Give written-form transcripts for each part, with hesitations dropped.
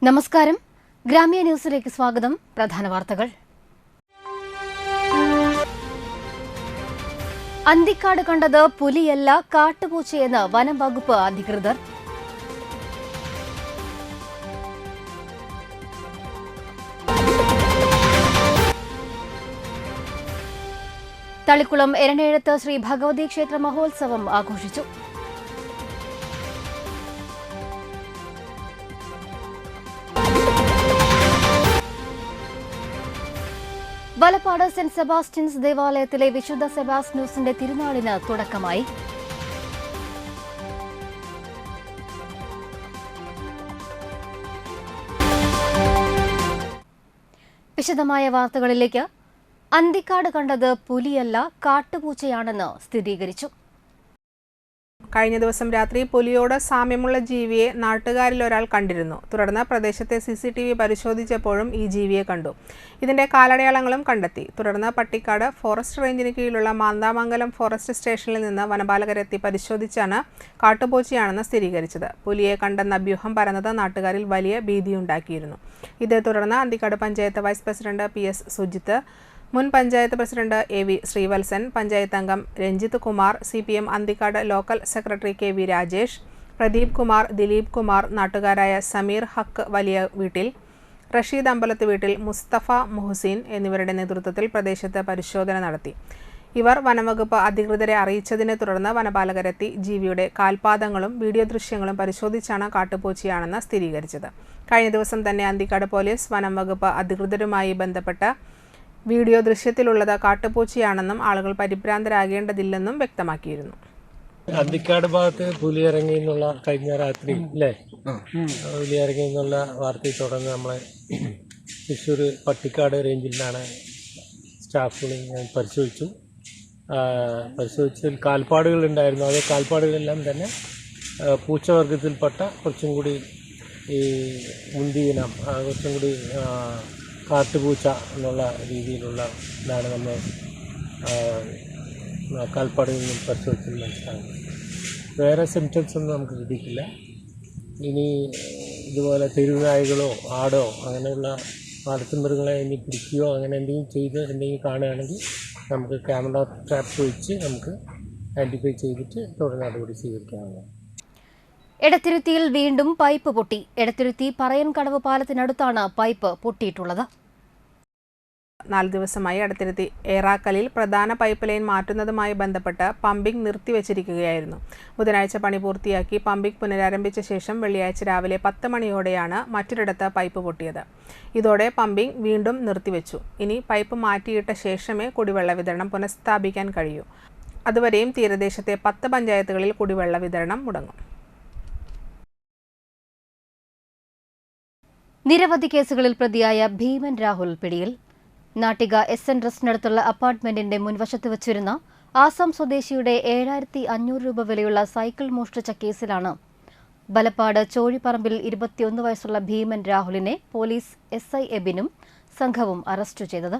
നമസ്കാരം. ഗ്രാമീണ ന്യൂസിലേക്ക് സ്വാഗതം. പ്രധാന വാർത്തകൾ. അന്തിക്കാട് കണ്ടത് പുലിയല്ല കാട്ടുപൂച്ചയെന്ന് വനം വകുപ്പ് അധികൃതർ. തളിക്കുളം എരണേഴത്ത് ശ്രീ ഭഗവതി ക്ഷേത്ര മഹോത്സവം ആഘോഷിച്ചു. വലപ്പാട് സെന്റ് സെബാസ്റ്റ്യൻസ് ദേവാലയത്തിലെ വിശുദ്ധ സെബാസ്റ്റ്യനോസിന്റെ തിരുനാളിന് തുടക്കമായി. വിശദമായ വാർത്തകളിലേക്ക്. അന്തിക്കാട് കണ്ടത് പുലിയല്ല കാട്ടുപൂച്ചയാണെന്ന് സ്ഥിരീകരിച്ചു. കഴിഞ്ഞ ദിവസം രാത്രി പുലിയോട് സാമ്യമുള്ള ജീവിയെ നാട്ടുകാരിൽ ഒരാൾ കണ്ടിരുന്നു. തുടർന്ന് പ്രദേശത്തെ CCTV പരിശോധിച്ചപ്പോഴും ഈ ജീവിയെ കണ്ടു. ഇതിന്റെ കാലടയാളങ്ങളും കണ്ടെത്തി. തുടർന്ന് പട്ടിക്കാട് ഫോറസ്റ്റ് റേഞ്ചിന് കീഴിലുള്ള മാന്താമംഗലം ഫോറസ്റ്റ് സ്റ്റേഷനിൽ നിന്ന് വനപാലകരെത്തി പരിശോധിച്ചാണ് കാട്ടുപൂച്ചയാണെന്ന് സ്ഥിരീകരിച്ചത്. പുലിയെ കണ്ടെന്ന അഭ്യൂഹം പരന്നത് നാട്ടുകാരിൽ വലിയ ഭീതിയുണ്ടാക്കിയിരുന്നു. ഇതേ തുടർന്ന് Anthikad panchayat vice president PS Sujith, മുൻ പഞ്ചായത്ത് പ്രസിഡന്റ് AV ശ്രീവത്സൻ, പഞ്ചായത്ത് അംഗം Ranjith Kumar, CPM Anthikad local secretary KV Rajesh, Pradeep Kumar, Dileep Kumar, നാട്ടുകാരായ സമീർ ഹക്ക് വലിയ വീട്ടിൽ, റഷീദ് അമ്പലത്ത് വീട്ടിൽ, മുസ്തഫ മുഹസിൻ എന്നിവരുടെ നേതൃത്വത്തിൽ പ്രദേശത്ത് പരിശോധന നടത്തി. ഇവർ വനംവകുപ്പ് അധികൃതരെ അറിയിച്ചതിനെ തുടർന്ന് വനപാലകരെത്തി ജീവിയുടെ കാൽപാദങ്ങളും വീഡിയോ ദൃശ്യങ്ങളും പരിശോധിച്ചാണ് കാട്ടുപൂച്ചയാണെന്ന് സ്ഥിരീകരിച്ചത്. കഴിഞ്ഞ ദിവസം തന്നെ അന്തിക്കാട് പോലീസ് വനംവകുപ്പ് അധികൃതരുമായി ബന്ധപ്പെട്ട വീഡിയോ ദൃശ്യത്തിലുള്ളത് കാട്ടുപൂച്ചയാണെന്നും ആളുകൾ പരിഭ്രാന്തരാകേണ്ടതില്ലെന്നും വ്യക്തമാക്കിയിരുന്നു. അന്തിക്കാട് ഭാഗത്ത് പുലി ഇറങ്ങി എന്നുള്ള കഴിഞ്ഞ രാത്രി അല്ലേ പുലി ഇറങ്ങി എന്നുള്ള വാർത്തയെ തുടർന്ന് നമ്മളെ തൃശ്ശൂർ പട്ടിക്കാട് റേഞ്ചിൽ നിന്നാണ് സ്റ്റാഫുകൾ പരിശോധിച്ചതിൽ കാൽപ്പാടുകൾ ഉണ്ടായിരുന്നു. അത് കാൽപ്പാടുകളെല്ലാം തന്നെ പൂച്ചവർഗത്തിൽപ്പെട്ട കുറച്ചും കൂടി ഈ മുന്തിയിനം കുറച്ചും കൂടി കാട്ടുപൂച്ച എന്നുള്ള രീതിയിലുള്ള ഇതാണ് നമ്മൾ കാൽപ്പാടുകളിൽ പരിശോധിച്ച് മനസ്സിലാകുന്നത്. വേറെ സിംറ്റംസ് ഒന്നും നമുക്ക് കിട്ടിയിട്ടില്ല. ഇനി ഇതുപോലെ തെരുവുനായകളോ ആടോ അങ്ങനെയുള്ള വളർത്തുമൃഗങ്ങളെ ഇനി പിടിക്കുകയോ അങ്ങനെ എന്തെങ്കിലും കാണുകയാണെങ്കിൽ നമുക്ക് ക്യാമറ ട്രാപ്പ് വെച്ച് നമുക്ക് ഐഡൻറ്റിഫൈ ചെയ്തിട്ട് തുടർ നടപടി സ്വീകരിക്കാവുന്നതാണ്. എടത്തിരുത്തിയിൽ വീണ്ടും പൈപ്പ് പൊട്ടി. എടത്തിരുത്തി പറയൻകടവ് പാലത്തിനടുത്താണ് പൈപ്പ് പൊട്ടിയിട്ടുള്ളത്. 4 ദിവസമായി എടത്തിരുത്തി ഏറാക്കലിൽ പ്രധാന പൈപ്പ് ലൈൻ മാറ്റുന്നതുമായി ബന്ധപ്പെട്ട് പമ്പിംഗ് നിർത്തിവച്ചിരിക്കുകയായിരുന്നു. ബുധനാഴ്ച പണി പൂർത്തിയാക്കി പമ്പിംഗ് പുനരാരംഭിച്ച ശേഷം വെള്ളിയാഴ്ച രാവിലെ 10 മണിയോടെയാണ് മറ്റൊരിടത്ത് പൈപ്പ് പൊട്ടിയത്. ഇതോടെ പമ്പിംഗ് വീണ്ടും നിർത്തിവെച്ചു. ഇനി പൈപ്പ് മാറ്റിയിട്ട ശേഷമേ കുടിവെള്ള വിതരണം പുനഃസ്ഥാപിക്കാൻ കഴിയൂ. അതുവരെയും തീരദേശത്തെ 10 പഞ്ചായത്തുകളിൽ കുടിവെള്ള വിതരണം മുടങ്ങും. നിരവധി കേസുകളിൽ പ്രതിയായ ഭീമൻ രാഹുൽ പിടിയിൽ. നാട്ടിക SN റെസ്റ്റിനടുത്തുള്ള അപ്പാർട്ട്മെന്റിന്റെ മുൻവശത്ത് വച്ചിരുന്ന ആസാം സ്വദേശിയുടെ 7,500 രൂപ വിലയുള്ള സൈക്കിൾ മോഷ്ടിച്ച കേസിലാണ് വലപ്പാട് ചോഴിപ്പറമ്പിൽ 21 വയസ്സുള്ള ഭീമൻ രാഹുലിനെ പോലീസ് SI എബിനും സംഘവും അറസ്റ്റ് ചെയ്തത്.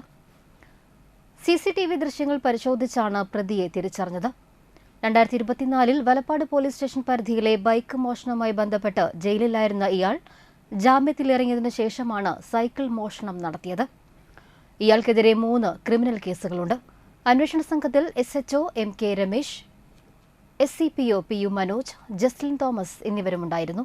CCTV ദൃശ്യങ്ങൾ പരിശോധിച്ചാണ് പ്രതിയെ തിരിച്ചറിഞ്ഞത്. 2024 വലപ്പാട് പോലീസ് സ്റ്റേഷൻ പരിധിയിലെ ബൈക്ക് മോഷണവുമായി ബന്ധപ്പെട്ട് ജയിലിലായിരുന്ന ഇയാൾ ജാമ്യത്തിലിറങ്ങിയതിനു ശേഷമാണ് സൈക്കിൾ മോഷണം നടത്തിയത്. ഇയാൾക്കെതിരെ 3 ക്രിമിനൽ കേസുകളുണ്ട്. അന്വേഷണ സംഘത്തിൽ SHO MK Ramesh, SCPO PU Manoj, Jaslin Thomas എന്നിവരുമുണ്ടായിരുന്നു.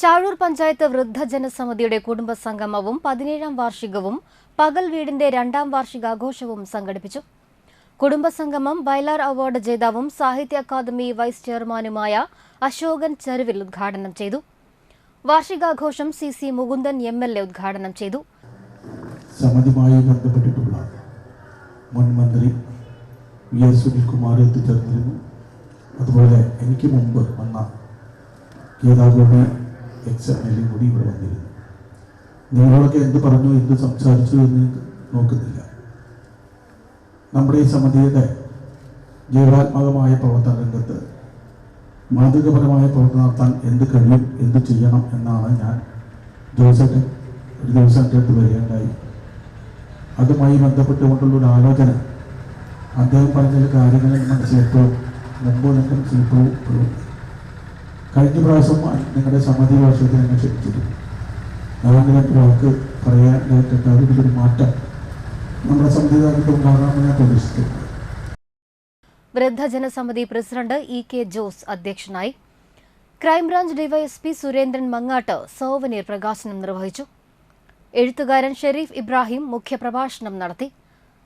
ചാഴൂർ പഞ്ചായത്ത് വൃദ്ധജനസമിതിയുടെ കുടുംബസംഗമവും 17ാം വാർഷികവും പകൽ വീടിന്റെ 2ാം വാർഷികാഘോഷവും സംഘടിപ്പിച്ചു. കുടുംബസംഗമം വയലാർ അവാർഡ് ജേതാവും സാഹിത്യ അക്കാദമി വൈസ് ചെയർമാനുമായ അശോകൻ ചരുവിൽ ഉദ്ഘാടനം ചെയ്തു. വാർഷികാഘോഷം CC മുകുന്ദൻ MLA ഉദ്ഘാടനം ചെയ്തു. സമിതിയുമായി ബന്ധപ്പെട്ടിട്ടുള്ള മുൻ മന്ത്രി VS സുനിൽകുമാർ എത്തിച്ചേർന്നിരുന്നു. അതുപോലെ എനിക്ക് മുമ്പ് വന്ന ഗീതാഗോപി XMLA കൂടി ഇവിടെ വന്നിരുന്നു. നിങ്ങളൊക്കെ എന്ത് പറഞ്ഞു എന്ത് സംസാരിച്ചു എന്ന് നോക്കുന്നില്ല. നമ്മുടെ ഈ സമിതിയുടെ ജീവാത്മകമായ പ്രവർത്തന രംഗത്ത് മാതൃകപരമായ പ്രവർത്തനം നടത്താൻ എന്ത് കഴിയും എന്ത് ചെയ്യണം എന്നാണ് ഞാൻ ജോസഫ് ഒരു ദിവസം എൻ്റെ അടുത്ത് വരികയുണ്ടായി. അതുമായി ബന്ധപ്പെട്ടുകൊണ്ടുള്ളൊരു ആലോചന അദ്ദേഹം പറഞ്ഞ കാര്യങ്ങളിൽ മനസ്സിലെപ്പോഴും മുമ്പ് നിങ്ങൾ ചിലപ്പോൾ ഇപ്പോഴും കഴിഞ്ഞ പ്രാവശ്യം നിങ്ങളുടെ സമിതി വർഷത്തിൽ എന്നെ ക്ഷണിച്ചിരുന്നു. ഞാൻ രണ്ട് വാക്ക് പറയാനായിട്ട് അതിലൊരു മാറ്റം നമ്മുടെ സംവിധാനത്തിൽ ഉണ്ടാകാമെന്ന് ഞാൻ പ്രതീക്ഷിക്കുന്നു. വൃദ്ധജനസമിതി പ്രസിഡന്റ് ഇ.കെ. ജോസ് അധ്യക്ഷനായി. Crime branch DYSP Surendran Mangattu souvenir പ്രകാശനം നിർവഹിച്ചു. എഴുത്തുകാരൻ ഷെരീഫ് ഇബ്രാഹിം മുഖ്യപ്രഭാഷണം നടത്തി.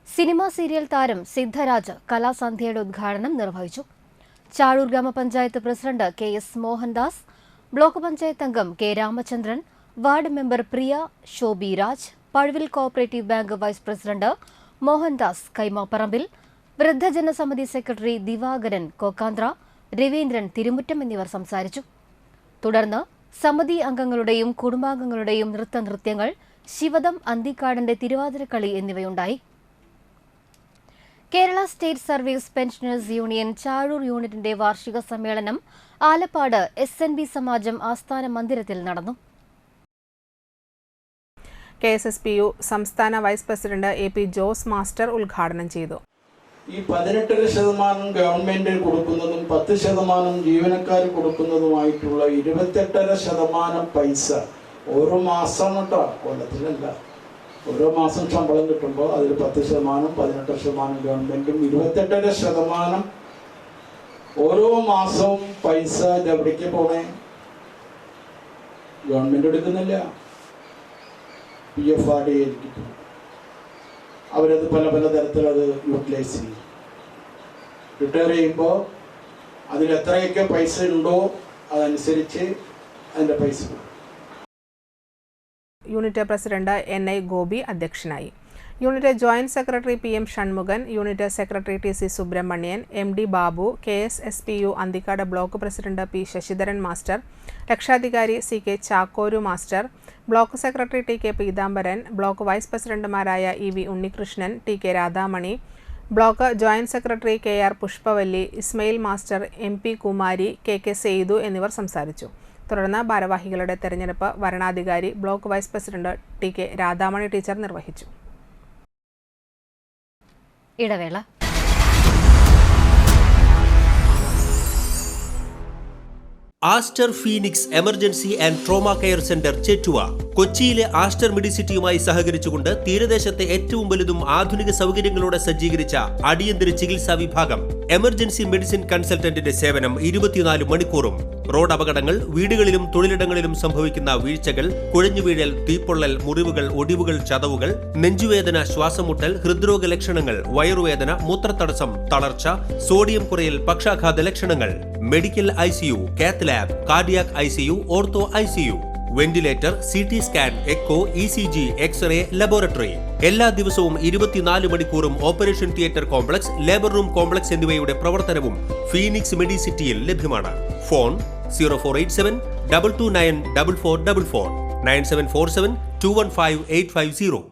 സിനിമാ സീരിയൽ താരം സിദ്ധരാജ് കലാസന്ധ്യയുടെ ഉദ്ഘാടനം നിർവഹിച്ചു. ചാഴൂർ ഗ്രാമപഞ്ചായത്ത് president K S. Mohandas, block panchayat അംഗം K. Ramachandran, ward member Priya Shobhi Raj, Pazhuvil cooperative bank vice president Mohandas Kaimaparambil, വൃദ്ധജനസമിതി സെക്രട്ടറി ദിവാകരൻ കോക്കാന്ത്ര, രവീന്ദ്രൻ തിരുമുറ്റം എന്നിവർ സംസാരിച്ചു. തുടർന്ന് സമിതി അംഗങ്ങളുടെയും കുടുംബാംഗങ്ങളുടെയും നൃത്തങ്ങൾ, ശിവദം അന്തിക്കാടിന്റെ തിരുവാതിരക്കളി എന്നിവയുണ്ടായി. Kerala state service pensioners union Chazhoor യൂണിറ്റിന്റെ വാർഷിക സമ്മേളനം ആലപ്പാട് SNB സമാജം ആസ്ഥാന മന്ദിരത്തിൽ നടന്നു. KSSPU സംസ്ഥാന vice president AP Jose master ഉദ്ഘാടനം ചെയ്തു. ഈ 18% ഗവൺമെന്റ് കൊടുക്കുന്നതും 10% ജീവനക്കാർ കൊടുക്കുന്നതുമായിട്ടുള്ള 28% പൈസ ഓരോ മാസം കേട്ടോ, കൊല്ലത്തിലല്ല, ഓരോ മാസം ശമ്പളം കിട്ടുമ്പോൾ അതിൽ 10%, 18% ഗവൺമെന്റും 28% ഓരോ മാസവും പൈസ ഇതെവിടേക്ക് പോണേ? ഗവൺമെന്റ് എടുക്കുന്നില്ല, PFRD ആയിരിക്കും. അവരത് പല തരത്തിൽ അത് യൂട്ടിലൈസ് ചെയ്യും. റിട്ടയർ ചെയ്യുമ്പോൾ അതിൽ എത്രയൊക്കെ പൈസ ഉണ്ടോ അതനുസരിച്ച് അതിൻ്റെ പൈസ. യൂണിറ്റ് പ്രസിഡന്റ് NI ഗോപി അധ്യക്ഷനായി. Unit joint secretary PM Shanmukhan, unit secretary TC Subrahmanyan, MD Babu, KSSPU Anthikad block president P Sasidharan master, രക്ഷാധികാരി CK Chakkoru master, block secretary TK Peethambaran, block vice പ്രസിഡന്റുമാരായ EV Unnikrishnan, TK Radhamani, block joint secretary KR Pushpavalli, Ismail master, MP Kumari, KK Saidu എന്നിവർ സംസാരിച്ചു. തുടർന്ന് ഭാരവാഹികളുടെ തെരഞ്ഞെടുപ്പ് വരണാധികാരി block vice president TK Radhamani teacher നിർവഹിച്ചു. ഇടവേള. Aster Phoenix emergency and trauma care centre Chettuva കൊച്ചിയിലെ ആസ്റ്റർ മെഡിസിറ്റിയുമായി സഹകരിച്ചുകൊണ്ട് തീരദേശത്തെ ഏറ്റവും വലുതും ആധുനിക സൗകര്യങ്ങളോടെ സജ്ജീകരിച്ച അടിയന്തര ചികിത്സാ വിഭാഗം. എമർജൻസി മെഡിസിൻ കൺസൾട്ടന്റിന്റെ സേവനം 24 മണിക്കൂറും. റോഡ് അപകടങ്ങൾ, വീടുകളിലും തൊഴിലിടങ്ങളിലും സംഭവിക്കുന്ന വീഴ്ചകൾ, കുഴഞ്ഞുവീഴൽ, തീപ്പൊള്ളൽ, മുറിവുകൾ, ഒടിവുകൾ, ചതവുകൾ, നെഞ്ചുവേദന, ശ്വാസമുട്ടൽ, ഹൃദ്രോഗ ലക്ഷണങ്ങൾ, വയറുവേദന, മൂത്രത്തടസ്സം, തളർച്ച, സോഡിയം കുറയൽ, പക്ഷാഘാത ലക്ഷണങ്ങൾ, medical ICU, cath lab, cardiac ICU, ortho ICU, ventilator, CT scan, echo, ECG, x-ray, laboratory. എല്ലാ ദിവസവും 24 മണിക്കൂറും operation theatre complex, labour room complex എന്നിവയുടെ പ്രവർത്തനവും ഫീനിക്സ് മെഡിസിറ്റിയിൽ ലഭ്യമാണ്. Phone 0487 229 4444 9747 215 850.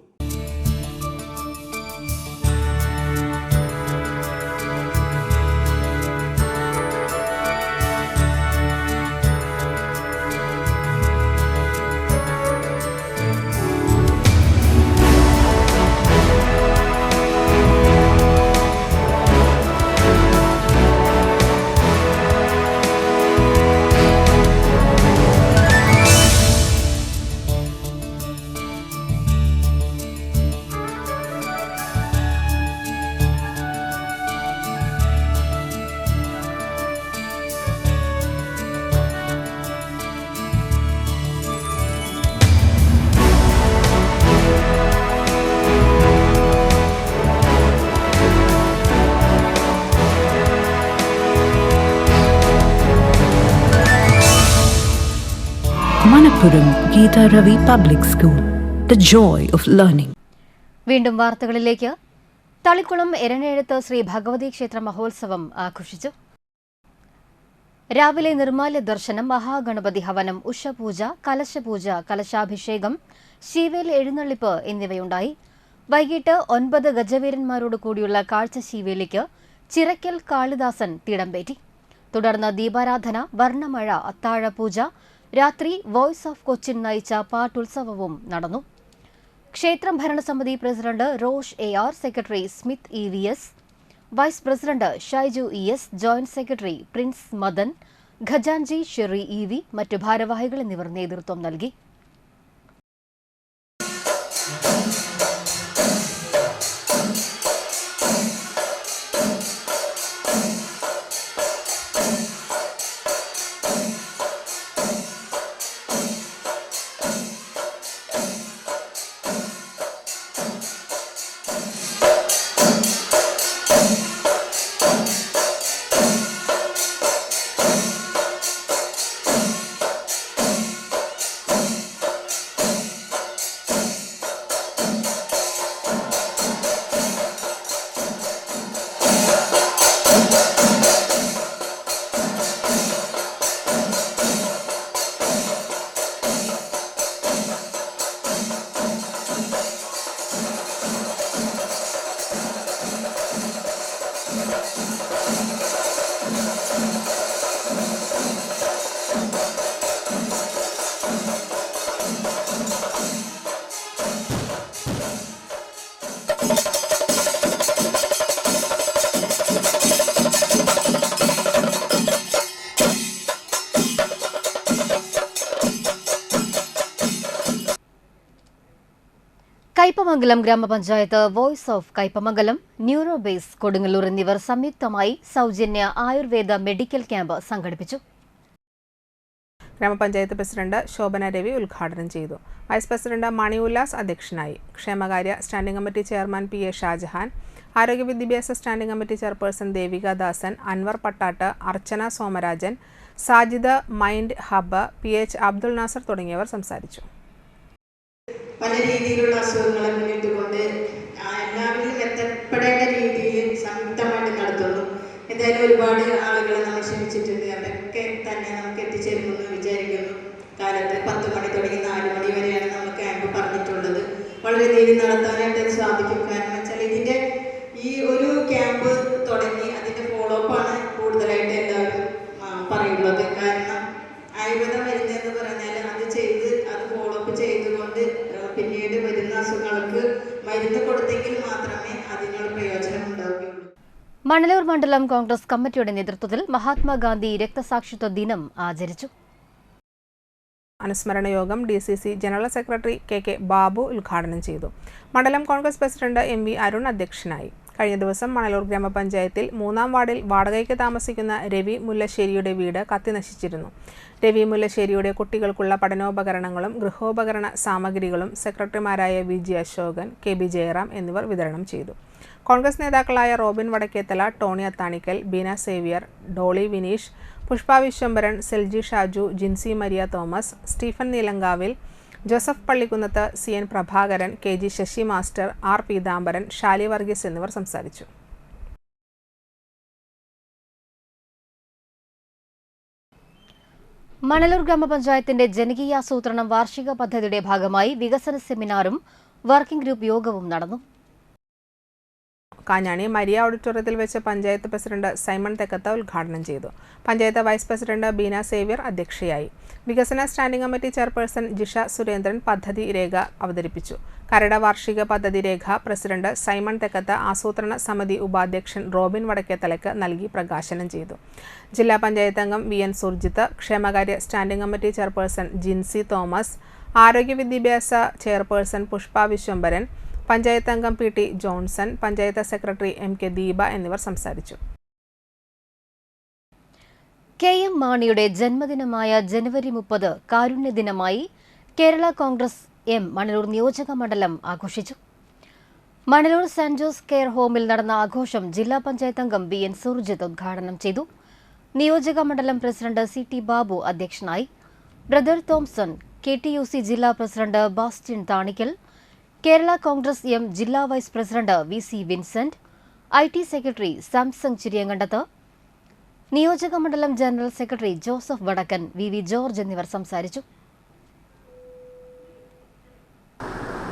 Manappuram Geeta Ravi Public School, the joy of learning. വീണ്ടും വാർത്തകളിലേക്ക്. തളിക്കുളം എരണേഴത്ത് ശ്രീ ഭഗവതി ക്ഷേത്ര മഹോത്സവം ആഘോഷിച്ചു. രാവിലെ നിർമാല്യ ദർശനം, മഹാഗണപതി ഹവനം, ഉഷപൂജ, കലശപൂജ, കലശാഭിഷേകം, ശീവേലി എഴുന്നള്ളിപ്പ് എന്നിവയുണ്ടായി. വൈകിട്ട് 9 ഗജവീരന്മാരോട് കൂടിയുള്ള കാഴ്ച ശീവേലിക്ക് ചിറക്കൽ കാളിദാസൻ തിടമ്പേറ്റി. തുടർന്ന് ദീപാരാധന, വർണ്ണമഴ, അത്താഴപൂജ, രാത്രി വോയ്സ് ഓഫ് കൊച്ചിൻ നയിച്ച പാട്ടുത്സവവും നടന്നു. ക്ഷേത്രം ഭരണസമിതി president Rosh AR, secretary Smith EVS, vice president Shaiju ES, joint secretary Prince Madan, ഖജാൻജി ഷെറി EV, മറ്റു ഭാരവാഹികൾ എന്നിവർ നേതൃത്വം നൽകി. കയ്പമംഗലം ഗ്രാമപഞ്ചായത്ത്, voice of Kaipamangalam, Neurobase Kodungallur എന്നിവർ സംയുക്തമായി സൗജന്യ ആയുർവേദ മെഡിക്കൽ ക്യാമ്പ് സംഘടിപ്പിച്ചു. ഗ്രാമപഞ്ചായത്ത് പ്രസിഡന്റ് ശോഭന രവി ഉദ്ഘാടനം ചെയ്തു. വൈസ് പ്രസിഡന്റ് മണി ഉല്ലാസ് അധ്യക്ഷനായി. ക്ഷേമകാര്യ standing committee chairman PA Shajahan, ആരോഗ്യ വിദ്യാഭ്യാസ standing committee chairperson Devika Dasan, Anwar Pattatt, Archana Somarajan, Sajid mind hub, PH Abdul Nasar തുടങ്ങിയവർ സംസാരിച്ചു. പല രീതിയിലുള്ള അസുഖങ്ങളെ മുന്നിട്ടുകൊണ്ട് എല്ലാവരിലും എത്തപ്പെടേണ്ട രീതിയിൽ സംയുക്തമായിട്ട് നടത്തുന്നു. എന്തായാലും ഒരുപാട് ആളുകളെ നമ്മൾ ക്ഷണിച്ചിട്ടുണ്ട്. അവരൊക്കെ തന്നെ നമുക്ക് എത്തിച്ചേരുമെന്ന് വിചാരിക്കുന്നു. കാലത്ത് 10 മണി തുടങ്ങി 4 മണി വരെയാണ് നമ്മൾ ക്യാമ്പ് പറഞ്ഞിട്ടുള്ളത്. വളരെ രീതിയിൽ നടത്താനായിട്ട് സാധിക്കും. കാരണം വെച്ചാൽ ഇതിൻ്റെ ഈ ഒരു ക്യാമ്പ് തുടങ്ങി അതിൻ്റെ ഫോളോ അപ്പാണ് കൂടുതലായിട്ട് എല്ലാവരും പറയുന്നത്. കാരണം ആയുർവേദ മരുന്നെന്ന് പറഞ്ഞാൽ അത് ഫോളോ അപ്പ് ചെയ്തുകൊണ്ട് പിന്നീട് വരുന്ന അസുഖങ്ങൾക്ക് മരുന്ന് കൊടുത്തെങ്കിൽ മാത്രമേ അതിനുള്ള പ്രയോജനം ഉണ്ടാവുകയുള്ളൂ. മണലൂർ മണ്ഡലം കോൺഗ്രസ് കമ്മിറ്റിയുടെ നേതൃത്വത്തിൽ മഹാത്മാഗാന്ധി രക്തസാക്ഷിത്വ ദിനം ആചരിച്ചു. അനുസ്മരണ യോഗം DCC general secretary KK Babu ഉദ്ഘാടനം ചെയ്തു. മണ്ഡലം കോൺഗ്രസ് പ്രസിഡന്റ് MV അരുൺ അധ്യക്ഷനായി. കഴിഞ്ഞ ദിവസം മണലൂർ ഗ്രാമപഞ്ചായത്തിൽ 3-ാം വാർഡിൽ വാടകയ്ക്ക് താമസിക്കുന്ന രവി മുല്ലശ്ശേരിയുടെ വീട് കത്തിനശിച്ചിരുന്നു. രവി മുല്ലശ്ശേരിയുടെ കുട്ടികൾക്കുള്ള പഠനോപകരണങ്ങളും ഗൃഹോപകരണ സാമഗ്രികളും സെക്രട്ടറിമാരായ VG അശോകൻ, KB ജയറാം എന്നിവർ വിതരണം ചെയ്തു. കോൺഗ്രസ് നേതാക്കളായ Robin Vadakkethala, Tony Athanikkal, Beena Xavier, Dolly Vineesh, Pushpa Viswambharan, Selji Shaju, Jincy Maria Thomas, Stephen Neelankavil, Joseph Pallikkunnath, CN Prabhakaran, KG Sasi master, R Peethambaran, Shali Varghese എന്നിവർ സംസാരിച്ചു. മണലൂർ ഗ്രാമപഞ്ചായത്തിന്റെ ജനകീയാസൂത്രണം വാർഷിക പദ്ധതിയുടെ ഭാഗമായി വികസന സെമിനാറും വർക്കിംഗ് ഗ്രൂപ്പ് യോഗവും നടന്നു. കാഞ്ഞാണി മരിയ ഓഡിറ്റോറിയത്തിൽ വെച്ച് പഞ്ചായത്ത് പ്രസിഡന്റ് സൈമൺ തെക്കത്ത ഉദ്ഘാടനം ചെയ്തു. Panchayat vice president Beena Xavier അധ്യക്ഷയായി. വികസന standing committee chairperson Jisha Surendran പദ്ധതി രേഖ അവതരിപ്പിച്ചു. കരട് വാർഷിക പദ്ധതി രേഖ പ്രസിഡന്റ് സൈമൺ തെക്കത്ത ആസൂത്രണ സമിതി ഉപാധ്യക്ഷൻ റോബിൻ വടക്കേത്തലയ്ക്ക് നൽകി പ്രകാശനം ചെയ്തു. ജില്ലാ പഞ്ചായത്ത് അംഗം VN സുർജിത്ത്, ക്ഷേമകാര്യ standing committee chairperson Jincy Thomas, ആരോഗ്യ വിദ്യാഭ്യാസ ചെയർപേഴ്സൺ പുഷ്പ വിശ്വംഭരൻ, പഞ്ചായത്ത് അംഗം PT Johnson, panchayat secretary MK Deepa എന്നിവർ സംസാരിച്ചു. KM മാണിയുടെ ജന്മദിനമായ ജനുവരി 30 കാരുണ്യ ദിനമായി കേരള കോൺഗ്രസ് M മണലൂർ നിയോജക മണ്ഡലം ആഘോഷിച്ചു. മണലൂർ സെന്റ് ജോസ് കെയർ ഹോമിൽ നടന്ന ആഘോഷം ജില്ലാ പഞ്ചായത്ത് അംഗം VN സുർജിത്ത് ഉദ്ഘാടനം ചെയ്തു. നിയോജക മണ്ഡലം പ്രസിഡന്റ് CT ബാബു അധ്യക്ഷനായി. ബ്രദർ തോംസൺ, KTUC ജില്ലാ പ്രസിഡന്റ് ബാസ്റ്റിൻ താണിക്കൽ, കേരള കോൺഗ്രസ് M ജില്ലാ vice president VC Vincent, IT secretary Samsung Chiriyankandath, നിയോജക മണ്ഡലം general secretary Joseph Vadakkan, VV George എന്നിവർ സംസാരിച്ചു.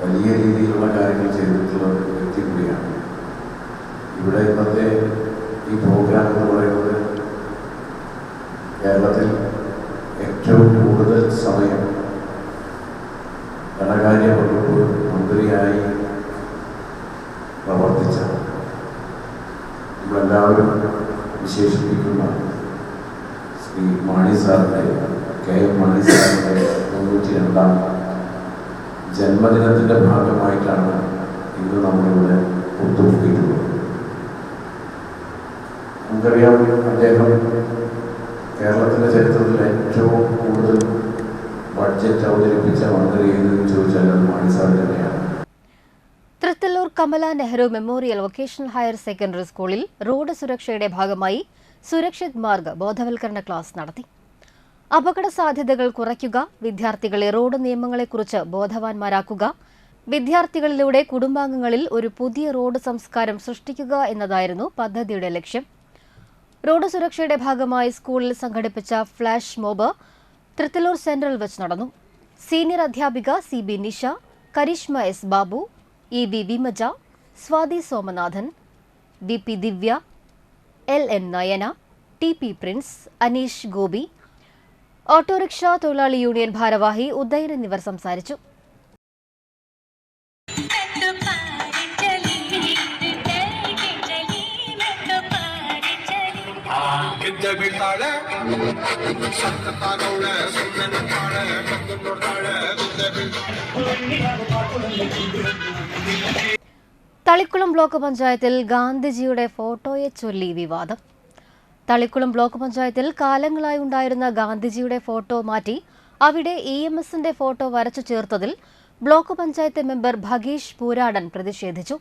വലിയ രീതിയിലുള്ള കാര്യങ്ങൾ ചെയ്തിട്ടുള്ള വ്യക്തി കൂടിയാണ്. ഇവിടെ ഇന്നത്തെ ഈ പ്രോഗ്രാം എന്ന് പറയുന്നത് കേരളത്തിൽ ഏറ്റവും കൂടുതൽ സമയം ധനകാര്യ വകുപ്പ് മന്ത്രിയായി പ്രവർത്തിച്ച നമ്മുടെ നമ്മളെല്ലാവരും വിശേഷിപ്പിക്കുന്ന ശ്രീ മാണി സാറിൻ്റെ KM മാണി സാറിൻ്റെ 92ാം ജന്മദിനത്തിൻ്റെ ഭാഗമായിട്ടാണ് ഇന്ന് നമ്മളിവിടെ ഒത്തുകൂടിയിട്ടുള്ളത്. നമുക്കറിയാം, അദ്ദേഹം കേരളത്തിൻ്റെ ചരിത്രത്തിൽ ഏറ്റവും കൂടുതൽ ബഡ്ജറ്റ് അവതരിപ്പിച്ച മന്ത്രി എന്ന് ചോദിച്ചാൽ അത് മാണി സാർ തന്നെയാണ്. Thrithallur Kamala Nehru memorial vocational higher secondary സ്കൂളിൽ റോഡ് സുരക്ഷയുടെ ഭാഗമായി സുരക്ഷിത് മാർഗ് ബോധവൽക്കരണ ക്ലാസ് നടത്തി. അപകട സാധ്യതകൾ കുറയ്ക്കുക, വിദ്യാർത്ഥികളെ റോഡ് നിയമങ്ങളെക്കുറിച്ച് ബോധവാന്മാരാക്കുക, വിദ്യാർത്ഥികളിലൂടെ കുടുംബാംഗങ്ങളിൽ ഒരു പുതിയ റോഡ് സംസ്കാരം സൃഷ്ടിക്കുക എന്നതായിരുന്നു പദ്ധതിയുടെ ലക്ഷ്യം. റോഡ് സുരക്ഷയുടെ ഭാഗമായി സ്കൂളിൽ സംഘടിപ്പിച്ച ഫ്ലാഷ് മോബ് തൃത്തല്ലൂർ സെൻട്രൽ വെച്ച് നടന്നു. സീനിയർ അധ്യാപിക CB Nisha, Karishma S Babu, EB Vimaja, Swathi Somanathan, VP Divya, LN Nayana, TP Prince, Aneesh Gopi, autorickshaw തൊഴിലാളി യൂണിയൻ ഭാരവാഹി ഉദയൻ എന്നിവർ സംസാരിച്ചു. തളിക്കുളം ബ്ലോക്ക് പഞ്ചായത്തിൽ ഗാന്ധിജിയുടെ ഫോട്ടോയെ ചൊല്ലി വിവാദം. തളിക്കുളം ബ്ലോക്ക് പഞ്ചായത്തിൽ കാലങ്ങളായി ഉണ്ടായിരുന്ന ഗാന്ധിജിയുടെ ഫോട്ടോ മാറ്റി അവിടെ EMSന്റെ ഫോട്ടോ വരച്ചു ചേർത്തതിൽ ബ്ലോക്ക് പഞ്ചായത്ത് മെമ്പർ ഭഗീഷ് പൂരാടൻ പ്രതിഷേധിച്ചു.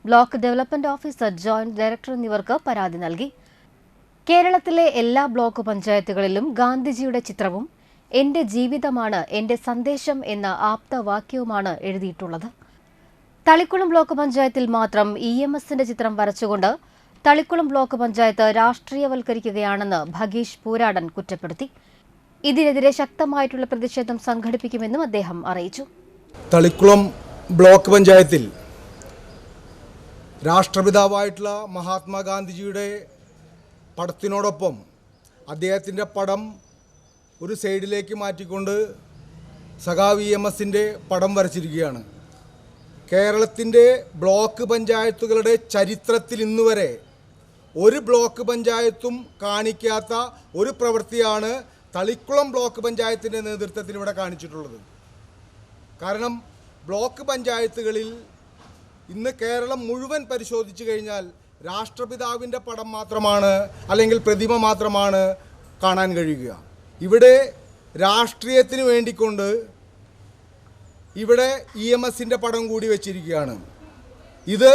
Block development officer, joint director എന്നിവർക്ക് പരാതി നൽകി. കേരളത്തിലെ എല്ലാ ബ്ലോക്ക് പഞ്ചായത്തുകളിലും ഗാന്ധിജിയുടെ ചിത്രവും എന്റെ ജീവിതമാണ് എന്റെ സന്ദേശം എന്ന ആപ്തവാക്യവുമാണ് എഴുതിയിട്ടുള്ളത്. തളിക്കുളം ബ്ലോക്ക് പഞ്ചായത്തിൽ മാത്രം EMSന്റെ ചിത്രം വരച്ചുകൊണ്ട് തളിക്കുളം ബ്ലോക്ക് പഞ്ചായത്ത് രാഷ്ട്രീയവൽക്കരിക്കുകയാണെന്ന് ഭഗീഷ് പൂരാടൻ കുറ്റപ്പെടുത്തി. ഇതിനെതിരെ ശക്തമായിട്ടുള്ള പ്രതിഷേധം സംഘടിപ്പിക്കുമെന്നും അദ്ദേഹം അറിയിച്ചു. തളിക്കുളം ബ്ലോക്ക് പഞ്ചായത്തിൽ രാഷ്ട്രപിതാവായിട്ടുള്ള മഹാത്മാഗാന്ധിജിയുടെ പടത്തിനോടൊപ്പം അദ്ദേഹത്തിൻ്റെ പടം ഒരു സൈഡിലേക്ക് മാറ്റിക്കൊണ്ട് സഖാവ് EMSൻ്റെ പടം വരച്ചിരിക്കുകയാണ്. കേരളത്തിൻ്റെ ബ്ലോക്ക് പഞ്ചായത്തുകളുടെ ചരിത്രത്തിൽ ഇന്നുവരെ ഒരു ബ്ലോക്ക് പഞ്ചായത്തും കാണിക്കാത്ത ഒരു പ്രവൃത്തിയാണ് തളിക്കുളം ബ്ലോക്ക് പഞ്ചായത്തിൻ്റെ നേതൃത്വത്തിൽ ഇവിടെ കാണിച്ചിട്ടുള്ളത്. കാരണം ബ്ലോക്ക് പഞ്ചായത്തുകളിൽ ഇന്ന് കേരളം മുഴുവൻ പരിശോധിച്ചു കഴിഞ്ഞാൽ രാഷ്ട്രപിതാവിൻ്റെ പടം മാത്രമാണ് അല്ലെങ്കിൽ പ്രതിമ മാത്രമാണ് കാണാൻ കഴിയുക. ഇവിടെ രാഷ്ട്രീയത്തിന് വേണ്ടിക്കൊണ്ട് ഇവിടെ EMSൻ്റെ പടം കൂടി വെച്ചിരിക്കുകയാണ്. ഇത്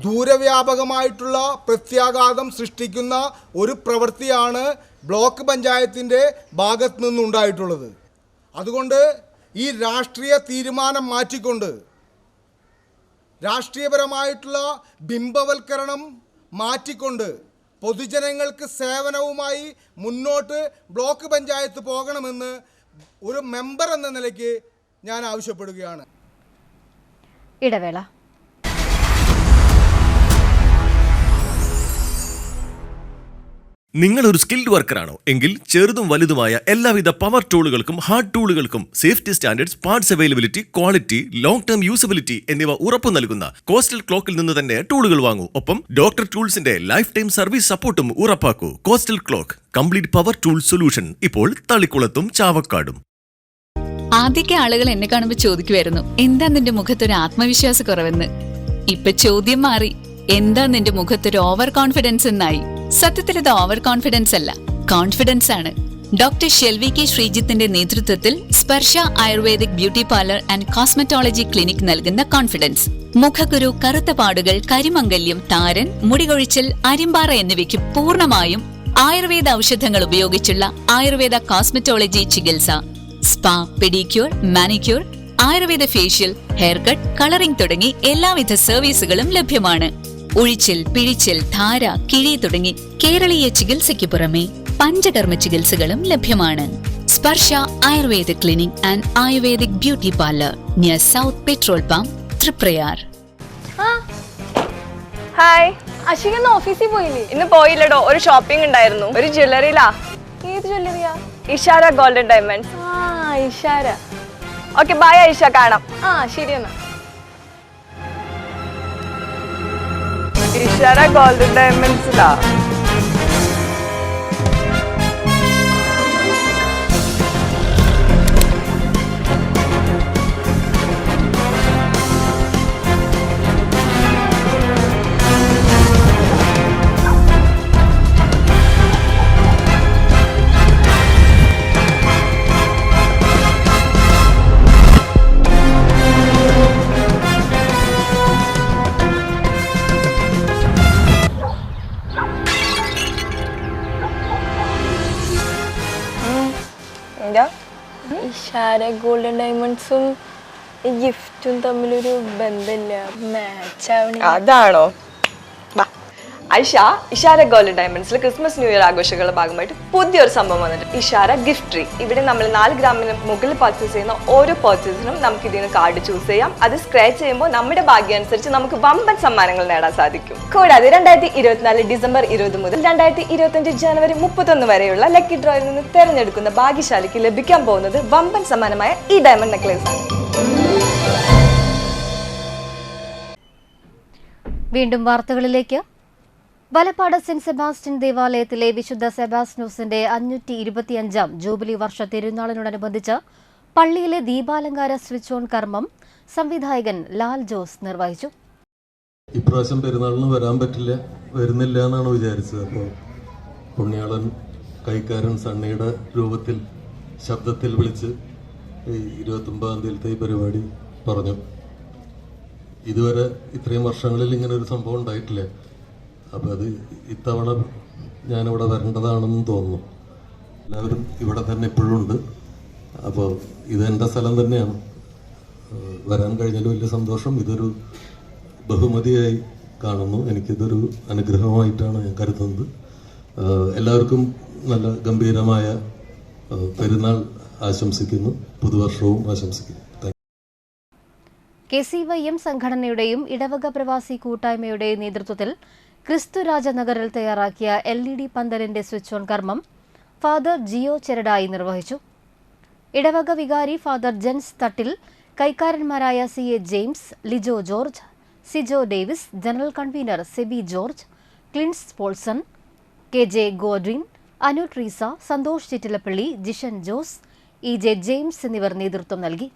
ദൂരവ്യാപകമായിട്ടുള്ള പ്രത്യാഘാതം സൃഷ്ടിക്കുന്ന ഒരു പ്രവൃത്തിയാണ് ബ്ലോക്ക് പഞ്ചായത്തിൻ്റെ ഭാഗത്തു നിന്നുണ്ടായിട്ടുള്ളത്. അതുകൊണ്ട് ഈ രാഷ്ട്രീയ തീരുമാനം മാറ്റിക്കൊണ്ട് രാഷ്ട്രീയപരമായിട്ടുള്ള ബിംബവൽക്കരണം മാറ്റിക്കൊണ്ട് പൊതുജനങ്ങൾക്ക് സേവനവുമായി മുന്നോട്ട് ബ്ലോക്ക് പഞ്ചായത്ത് പോകണമെന്ന് ഒരു മെമ്പർ എന്ന നിലയ്ക്ക് ഞാൻ ആവശ്യപ്പെടുകയാണ്. ഇടവേള. നിങ്ങൾ ഒരു സ്കിൽഡ് വർക്കറാണോ എങ്കിൽ ചെറുതും വലുതുമായ എല്ലാവിധ പവർ ടൂളുകൾക്കും ഹാർഡ് ടൂളുകൾക്കും safety standards, parts availability, quality, long term usability എന്നിവ ഉറപ്പു നൽകുന്ന കോസ്റ്റൽ ക്ലോക്കിൽ നിന്ന് തന്നെ ടൂളുകൾ വാങ്ങൂ. ഒപ്പം ഡോക്ടർ ടൂൾസിന്റെ ലൈഫ് ടൈം സർവീസ് സപ്പോർട്ടും ഉറപ്പാക്കൂ. Coastal clock, complete power tool solution, ഇപ്പോൾ തളിക്കുളത്തും ചാവക്കാടും. ആദ്യമൊക്കെ ആളുകൾ എന്നെ കാണുമ്പോൾ ചോദിക്കുമായിരുന്നു, എന്താ നിന്റെ മുഖത്തൊരു ആത്മവിശ്വാസ കുറവെന്ന്. ഇപ്പൊ ചോദ്യം മാറി, എന്താ നിന്റെ മുഖത്തൊരു ഓവർ കോൺഫിഡൻസ് എന്നായി. സത്യത്തിൽ ഇത് ഓവർ കോൺഫിഡൻസ് അല്ല, കോൺഫിഡൻസ് ആണ്. ഡോക്ടർ ഷെൽവി കെ ശ്രീജിത്തിന്റെ നേതൃത്വത്തിൽ Sparsha ayurvedic beauty parlour and cosmetology clinic നൽകുന്ന കോൺഫിഡൻസ്. മുഖക്കുരു, കറുത്ത പാടുകൾ, കരിമംഗല്യം, താരൻ, മുടികൊഴിച്ചിൽ, അരിമ്പാറ എന്നിവയ്ക്ക് പൂർണ്ണമായും ആയുർവേദ ഔഷധങ്ങൾ ഉപയോഗിച്ചുള്ള ആയുർവേദ കോസ്മെറ്റോളജി ചികിത്സ. Spa, pedicure, manicure, Ayurveda facial, hair cut, colouring തുടങ്ങി എല്ലാവിധ സർവീസുകളും ലഭ്യമാണ്. ഉഴിച്ചിൽ, പിഴിച്ചിൽ, ധാര, കിഴി തുടങ്ങി കേരളീയ ചികിത്സയ്ക്ക് പുറമെ പഞ്ചകർമ്മ ചികിത്സകളും ലഭ്യമാണ്. Sparsha Ayurveda clinic and ayurvedic beauty parlour near south petrol pump, Triprayar. Hi, Ashwin ഓഫീസിൽ പോയില്ലേ? ഇന്ന് പോയില്ലടോ, ഒരു ഷോപ്പിംഗ് ഉണ്ടായിരുന്നു. ഒരു ജ്വല്ലറിയിലാ. ഏത് ജ്വല്ലറിയാ? Ishara golden diamonds. Ishara. Okay, bye Aisha, കാണാം. ശരി എന്നാ. ഇഷാര ഗോൾഡൻ ഡയമണ്ട്സിലാ. ഇഷാര ഗോൾഡൻ ഡയമണ്ട്സും ഈ ഗിഫ്റ്റും തമ്മിലൊരു ബന്ധമില്ല, മാച്ച് ആവണ. അതാണോ? ഇഷാര ഗോൾഡൻ ഡയമണ്ട്സിൽ ക്രിസ്മസ് ന്യൂ ഇയർ ആഘോഷങ്ങളുടെ ഭാഗമായിട്ട് പുതിയൊരു സംഭവം വന്നിട്ട് ഇഷാര ഗിഫ്റ്റ് ട്രീ. ഇവിടെ നമ്മൾ 4 ഗ്രാമിന് മുകളിൽ പർച്ചേസ് ചെയ്യുന്ന ഓരോ പർച്ചേസിനും നമുക്ക് ഇതിന് കാർഡ് ചൂസ് ചെയ്യാം. അത് സ്ക്രാച്ച് ചെയ്യുമ്പോൾ നമ്മുടെ ഭാഗ്യം അനുസരിച്ച് നമുക്ക് വമ്പൻ സമ്മാനങ്ങൾ നേടാൻ സാധിക്കും. കൂടാതെ 2024 ഡിസംബർ 20 മുതൽ 2025 ജനുവരി 31 വരെയുള്ള ലക്കി ഡ്രോയിൽ നിന്ന് തെരഞ്ഞെടുക്കുന്ന ഭാഗ്യശാലിക്ക് ലഭിക്കാൻ പോകുന്നത് വമ്പൻ സമ്മാനമായ ഈ ഡയമണ്ട് നെക്ലേസ്. വീണ്ടും വാർത്തകളിലേക്ക്. വലപ്പാട് സെന്റ് സെബാസ്റ്റ്യൻ ദേവാലയത്തിലെ വിശുദ്ധ സെബാസ്റ്റ്യനോസിന്റെ 525 ജൂബിലി വർഷ തിരുനാളിനോടനുബന്ധിച്ച് പള്ളിയിലെ ദീപാലങ്കാര സ്വിച്ച് ഓൺ കർമ്മം സംവിധായകൻ ലാൽ ജോസ് നിർവഹിച്ചു. ഇപ്രാവശ്യം പെരുന്നാളിന് വരാൻ വരുന്നില്ല എന്നാണ് വിചാരിച്ചത്. അപ്പോൾ പുണ്യാളൻ കൈക്കാരൻ സണ്ണിയുടെ രൂപത്തിൽ ശബ്ദത്തിൽ വിളിച്ച് ഈ 29-ാം തീയതിയിലത്തെ ഈ പരിപാടി പറഞ്ഞു. ഇതുവരെ ഇത്രയും വർഷങ്ങളിൽ ഇങ്ങനെ ഒരു സംഭവം ഉണ്ടായിട്ടില്ല. അപ്പോൾ അത് ഇത്തവണ ഞാനിവിടെ വരേണ്ടതാണെന്ന് തോന്നുന്നു. എല്ലാവരും ഇവിടെ തന്നെ ഇപ്പോഴും ഉണ്ട്. അപ്പോൾ ഇതെൻ്റെ സ്ഥലം തന്നെയാണ്. വരാൻ കഴിഞ്ഞാൽ വലിയ സന്തോഷം. ഇതൊരു ബഹുമതിയായി കാണുന്നു. എനിക്കിതൊരു അനുഗ്രഹമായിട്ടാണ് ഞാൻ കരുതുന്നത്. എല്ലാവർക്കും നല്ല ഗംഭീരമായ പെരുന്നാൾ ആശംസിക്കുന്നു. പുതുവർഷവും ആശംസിക്കുന്നു. KCYM സംഘടനയുടെയും ഇടവക പ്രവാസി കൂട്ടായ്മയുടെയും നേതൃത്വത്തിൽ ക്രിസ്തുരാജനഗറിൽ തയ്യാറാക്കിയ LED പന്തലിന്റെ സ്വിച്ച് ഓൺ കർമ്മം ഫാദർ ജിയോ ചെരടായി നിർവഹിച്ചു. ഇടവക വികാരി ഫാദർ ജെൻസ് തട്ടിൽ, കൈക്കാരന്മാരായ CA James, Lijo George, Sijo Davis, general convener Seby George, Clins Paulson, KJ Godrin, Anu Treesa, Santhosh Chittilappilly, Jishan Jose, EJ James എന്നിവർ നേതൃത്വം നൽകി.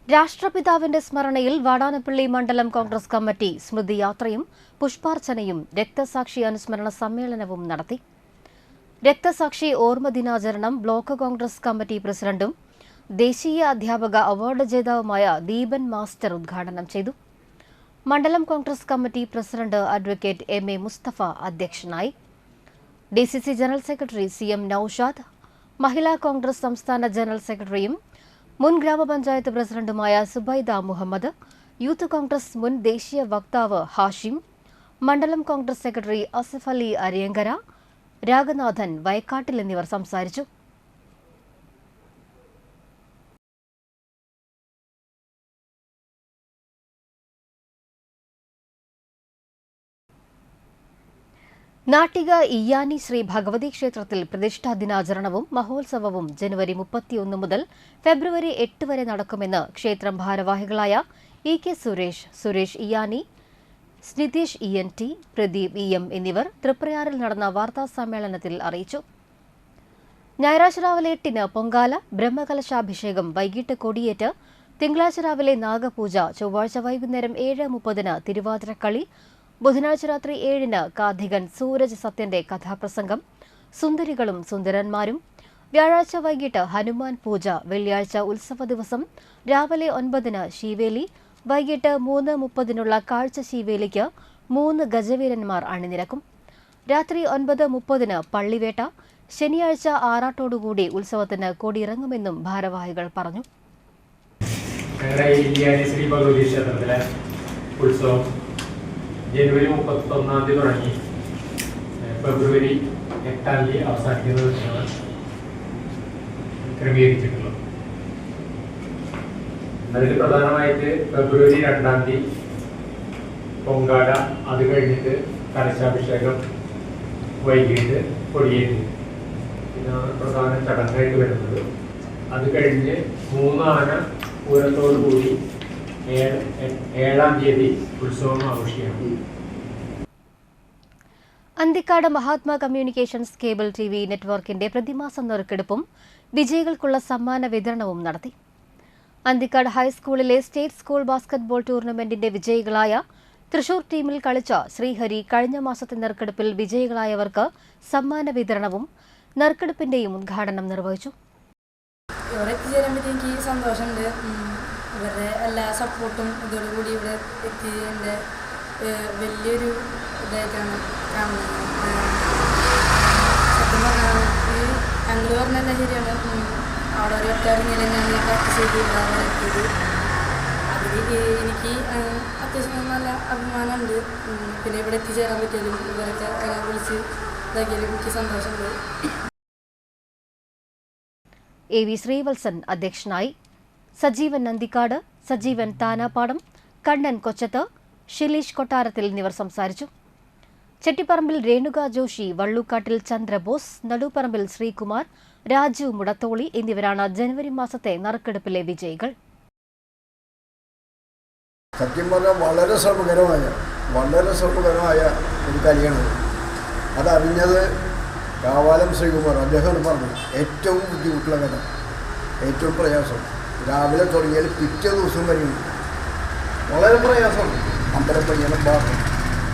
രാഷ്ട്രപിതാവിന്റെ സ്മരണയിൽ വാടാനപ്പള്ളി മണ്ഡലം കോൺഗ്രസ് കമ്മിറ്റി സ്മൃതിയാത്രയും പുഷ്പാർച്ചനയും രക്തസാക്ഷി അനുസ്മരണ സമ്മേളനവും നടത്തി. രക്തസാക്ഷി ഓർമ്മ ദിനാചരണം ബ്ലോക്ക് കോൺഗ്രസ് കമ്മിറ്റി പ്രസിഡന്റും ദേശീയ അധ്യാപക അവാർഡ് ജേതാവുമായ ദീപൻ മാസ്റ്റർ ഉദ്ഘാടനം ചെയ്തു. മണ്ഡലം Congress committee president advocate MA Mustafa അധ്യക്ഷനായി. DCC general secretary CM Noushad, Mahila Congress സംസ്ഥാന ജനറൽ സെക്രട്ടറിയും മുൻ ഗ്രാമപഞ്ചായത്ത് പ്രസിഡന്റുമായ സുബൈദ മുഹമ്മദ്, യൂത്ത് കോൺഗ്രസ് മുൻ ദേശീയ വക്താവ് ഹാഷിം, മണ്ഡലം കോൺഗ്രസ് സെക്രട്ടറി അസഫ് അലി അരിയങ്കര, രാഗനാഥൻ വയക്കാട്ടിൽ എന്നിവർ സംസാരിച്ചു. നാട്ടിക ഇയ്യാനി ശ്രീ ഭഗവതി ക്ഷേത്രത്തിൽ പ്രതിഷ്ഠാ ദിനാചരണവും മഹോത്സവവും ജനുവരി 31 മുതൽ ഫെബ്രുവരി 8 വരെ നടക്കുമെന്ന് ക്ഷേത്രം ഭാരവാഹികളായ EK Suresh, Suresh ഇയ്യാനി, സ്നിതീഷ് ENT, Pradeep EM എന്നിവർ തൃപ്രയാറിൽ നടന്ന വാർത്താസമ്മേളനത്തിൽ അറിയിച്ചു. ഞായറാഴ്ച രാവിലെ 8-ന് പൊങ്കാല, ബ്രഹ്മകലശാഭിഷേകം, വൈകിട്ട് കൊടിയേറ്റ്, തിങ്കളാഴ്ച രാവിലെ നാഗപൂജ, ചൊവ്വാഴ്ച വൈകുന്നേരം 7:30-ന് തിരുവാതിരക്കളി, ബുധനാഴ്ച രാത്രി 7-ന് കാഥികൻ സൂരജ് സത്യന്റെ കഥാപ്രസംഗം, സുന്ദരികളും സുന്ദരന്മാരും, വ്യാഴാഴ്ച വൈകിട്ട് ഹനുമാൻ പൂജ, വെള്ളിയാഴ്ച ഉത്സവ ദിവസം രാവിലെ 9-ന് ശീവേലി, വൈകിട്ട് 3:30-നുള്ള കാഴ്ച ശീവേലിക്ക് 3 ഗജവീരന്മാർ അണിനിരക്കും. രാത്രി 9:30-ന് പള്ളിവേട്ട, ശനിയാഴ്ച ആറാട്ടോടുകൂടി ഉത്സവത്തിന് കൊടിയിറങ്ങുമെന്നും ഭാരവാഹികൾ പറഞ്ഞു. ഉത്സവം ജനുവരി 31-ാം തീയതി തുടങ്ങി ഫെബ്രുവരി 8-ാം തീയതി അവസാനിക്കുന്ന ദിവസമാണ് ക്രമീകരിച്ചിട്ടുള്ളത്. അതിൽ പ്രധാനമായിട്ട് ഫെബ്രുവരി 2-ാം തീയതി പൊങ്കാല, അത് കഴിഞ്ഞിട്ട് കലശാഭിഷേകം, വൈകിട്ട് കൊടിയേറ്റ്. ഇതാണ് പ്രധാന ചടങ്ങായിട്ട് വരുന്നത്. അത് കഴിഞ്ഞ് 3 ആന പൂരത്തോടു കൂടി 7-ാം തീയതി ഉത്സവം ആഘോഷിക്കണം. Anthikad Mahatma communications cable TV നെറ്റ്വർക്കിന്റെ പ്രതിമാസ നറുക്കെടുപ്പും വിജയികൾക്കുള്ള സമ്മാന വിതരണവും നടത്തി. അന്തിക്കാട് ഹൈസ്കൂളിലെ സ്റ്റേറ്റ് സ്കൂൾ ബാസ്കറ്റ്ബോൾ ടൂർണമെന്റിന്റെ വിജയികളായ തൃശൂർ ടീമിൽ കളിച്ച ശ്രീഹരി കഴിഞ്ഞ മാസത്തെ നറുക്കെടുപ്പിൽ വിജയികളായവർക്ക് സമ്മാന വിതരണവും നറുക്കെടുപ്പിന്റെയും ഉദ്ഘാടനം നിർവഹിച്ചു. ഇവിടെ എത്തിച്ചേരുമ്പോൾ എനിക്ക് സന്തോഷമുണ്ട്. ഇവരുടെ എല്ലാ സപ്പോർട്ടും ഇതോടുകൂടി ഇവിടെ എത്തിയതിൻ്റെ വലിയൊരു ഇതായിട്ടാണ് കാണുന്നത്. സത്യം പറഞ്ഞാൽ ഞങ്ങൾ പറഞ്ഞല്ല ശരിയാണ്. അവിടെ ഒരു ഒറ്റ ഇങ്ങനെ ഞങ്ങൾ പ്രാക്ടീസ് ചെയ്ത് ഇവിടെ എത്തിയത്. അതിൽ എനിക്ക് അത്യാവശ്യം നല്ല അഭിമാനമുണ്ട്. പിന്നെ ഇവിടെ എത്തിച്ചേരാൻ പറ്റിയതും ഇവരൊക്കെ വിളിച്ച് ഇതാക്കിയാലും എനിക്ക് സന്തോഷമുണ്ട്. AV ശ്രീവത്സൻ അധ്യക്ഷനായി. സജീവൻ നന്ദിക്കാട്, സജീവൻ താനാപ്പാടം, കണ്ണൻ കൊച്ചത്ത്, ഷിലീഷ് കൊട്ടാരത്തിൽ എന്നിവർ സംസാരിച്ചു. ചെട്ടിപ്പറമ്പിൽ രേണുക ജോഷി, വള്ളൂക്കാട്ടിൽ ചന്ദ്രബോസ്, നടുപ്പറമ്പിൽ ശ്രീകുമാർ, രാജു മുടത്തോളി എന്നിവരാണ് ജനുവരി മാസത്തെ നറുക്കെടുപ്പിലെ വിജയികൾ. സത്യം പറഞ്ഞാൽ വളരെ ശ്രമകരമായ ഒരു കളിയാണ്. അതറിഞ്ഞത് കാവാലം ശ്രീകുമാർ അദ്ദേഹമാണ് പറഞ്ഞത്. ഏറ്റവും ബുദ്ധിമുട്ടുള്ള കഥ, ഏറ്റവും പ്രയാസം രാവിലെ തുടങ്ങിയാൽ പിറ്റേ ദിവസം വരെയുണ്ട്. വളരെ പ്രയാസം അമ്പലപ്പയ്യനം ഭാഗം.